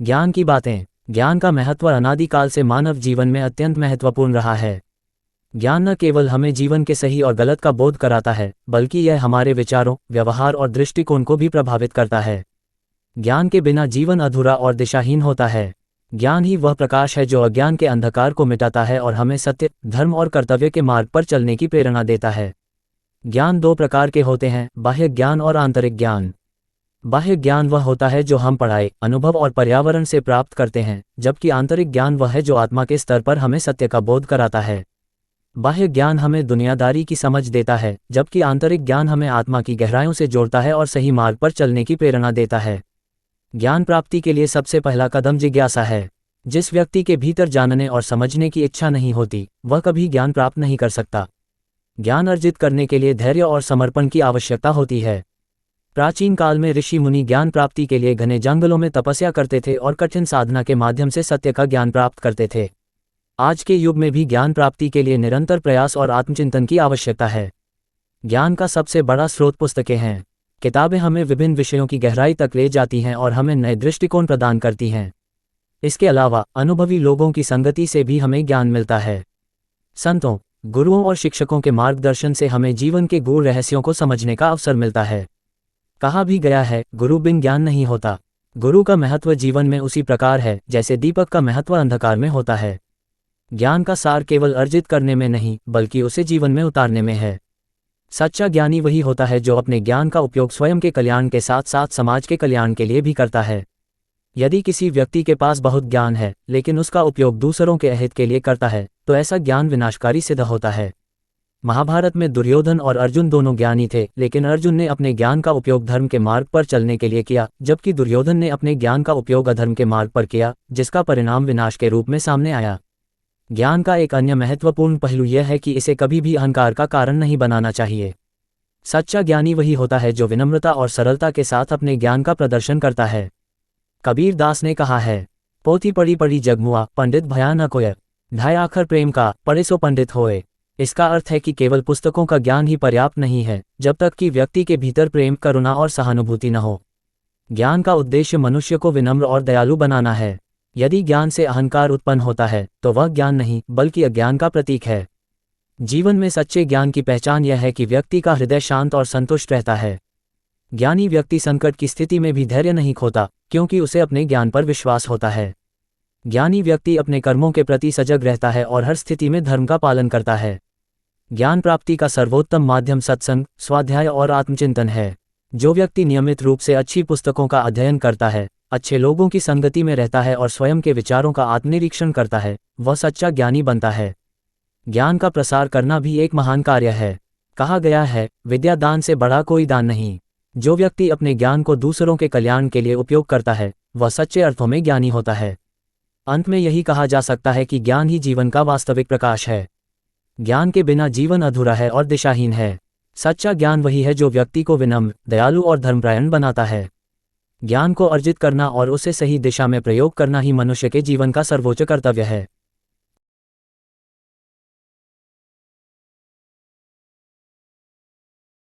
ज्ञान की बातें। ज्ञान का महत्व अनादिकाल से मानव जीवन में अत्यंत महत्वपूर्ण रहा है। ज्ञान न केवल हमें जीवन के सही और गलत का बोध कराता है, बल्कि यह हमारे विचारों, व्यवहार और दृष्टिकोण को भी प्रभावित करता है। ज्ञान के बिना जीवन अधूरा और दिशाहीन होता है। ज्ञान ही वह प्रकाश है जो अज्ञान के अंधकार को मिटाता है और हमें सत्य, धर्म और कर्तव्य के मार्ग पर चलने की प्रेरणा देता है। ज्ञान दो प्रकार के होते हैं, बाह्य ज्ञान और आंतरिक ज्ञान। बाह्य ज्ञान वह होता है जो हम पढ़ाई, अनुभव और पर्यावरण से प्राप्त करते हैं, जबकि आंतरिक ज्ञान वह है जो आत्मा के स्तर पर हमें सत्य का बोध कराता है। बाह्य ज्ञान हमें दुनियादारी की समझ देता है, जबकि आंतरिक ज्ञान हमें आत्मा की गहराइयों से जोड़ता है और सही मार्ग पर चलने की प्रेरणा देता है। ज्ञान प्राप्ति के लिए सबसे पहला कदम जिज्ञासा है। जिस व्यक्ति के भीतर जानने और समझने की इच्छा नहीं होती, वह कभी ज्ञान प्राप्त नहीं कर सकता। ज्ञान अर्जित करने के लिए धैर्य और समर्पण की आवश्यकता होती है। प्राचीन काल में ऋषि मुनि ज्ञान प्राप्ति के लिए घने जंगलों में तपस्या करते थे और कठिन साधना के माध्यम से सत्य का ज्ञान प्राप्त करते थे। आज के युग में भी ज्ञान प्राप्ति के लिए निरंतर प्रयास और आत्मचिंतन की आवश्यकता है। ज्ञान का सबसे बड़ा स्रोत पुस्तकें हैं। किताबें हमें विभिन्न विषयों की गहराई तक ले जाती हैं और हमें नए दृष्टिकोण प्रदान करती हैं। इसके अलावा अनुभवी लोगों की संगति से भी हमें ज्ञान मिलता है। संतों, गुरुओं और शिक्षकों के मार्गदर्शन से हमें जीवन के गूढ़ रहस्यों को समझने का अवसर मिलता है। कहा भी गया है, गुरु बिन ज्ञान नहीं होता। गुरु का महत्व जीवन में उसी प्रकार है जैसे दीपक का महत्व अंधकार में होता है। ज्ञान का सार केवल अर्जित करने में नहीं, बल्कि उसे जीवन में उतारने में है। सच्चा ज्ञानी वही होता है जो अपने ज्ञान का उपयोग स्वयं के कल्याण के साथ साथ समाज के कल्याण के लिए भी करता है। यदि किसी व्यक्ति के पास बहुत ज्ञान है, लेकिन उसका उपयोग दूसरों के अहित के लिए करता है, तो ऐसा ज्ञान विनाशकारी सिद्ध होता है। महाभारत में दुर्योधन और अर्जुन दोनों ज्ञानी थे, लेकिन अर्जुन ने अपने ज्ञान का उपयोग धर्म के मार्ग पर चलने के लिए किया, जबकि दुर्योधन ने अपने ज्ञान का उपयोग अधर्म के मार्ग पर किया, जिसका परिणाम विनाश के रूप में सामने आया। ज्ञान का एक अन्य महत्वपूर्ण पहलू यह है कि इसे कभी भी अहंकार का कारण नहीं बनाना चाहिए। सच्चा ज्ञानी वही होता है जो विनम्रता और सरलता के साथ अपने ज्ञान का प्रदर्शन करता है। कबीर दास ने कहा है, पोथी पढ़ी पढ़ी जगमुआ, पंडित भया न कोय, ढाई आखर प्रेम का, पढ़े सो पंडित होए। इसका अर्थ है कि केवल पुस्तकों का ज्ञान ही पर्याप्त नहीं है, जब तक कि व्यक्ति के भीतर प्रेम, करुणा और सहानुभूति न हो। ज्ञान का उद्देश्य मनुष्य को विनम्र और दयालु बनाना है। यदि ज्ञान से अहंकार उत्पन्न होता है, तो वह ज्ञान नहीं, बल्कि अज्ञान का प्रतीक है। जीवन में सच्चे ज्ञान की पहचान यह है कि व्यक्ति का हृदय शांत और संतुष्ट रहता है। ज्ञानी व्यक्ति संकट की स्थिति में भी धैर्य नहीं खोता, क्योंकि उसे अपने ज्ञान पर विश्वास होता है। ज्ञानी व्यक्ति अपने कर्मों के प्रति सजग रहता है और हर स्थिति में धर्म का पालन करता है। ज्ञान प्राप्ति का सर्वोत्तम माध्यम सत्संग, स्वाध्याय और आत्मचिंतन है। जो व्यक्ति नियमित रूप से अच्छी पुस्तकों का अध्ययन करता है, अच्छे लोगों की संगति में रहता है और स्वयं के विचारों का आत्मनिरीक्षण करता है, वह सच्चा ज्ञानी बनता है। ज्ञान का प्रसार करना भी एक महान कार्य है। कहा गया है, विद्या दान से बड़ा कोई दान नहीं। जो व्यक्ति अपने ज्ञान को दूसरों के कल्याण के लिए उपयोग करता है, वह सच्चे अर्थों में ज्ञानी होता है। अंत में यही कहा जा सकता है कि ज्ञान ही जीवन का वास्तविक प्रकाश है। ज्ञान के बिना जीवन अधूरा है और दिशाहीन है। सच्चा ज्ञान वही है जो व्यक्ति को विनम्र, दयालु और धर्मपरायण बनाता है। ज्ञान को अर्जित करना और उसे सही दिशा में प्रयोग करना ही मनुष्य के जीवन का सर्वोच्च कर्तव्य है।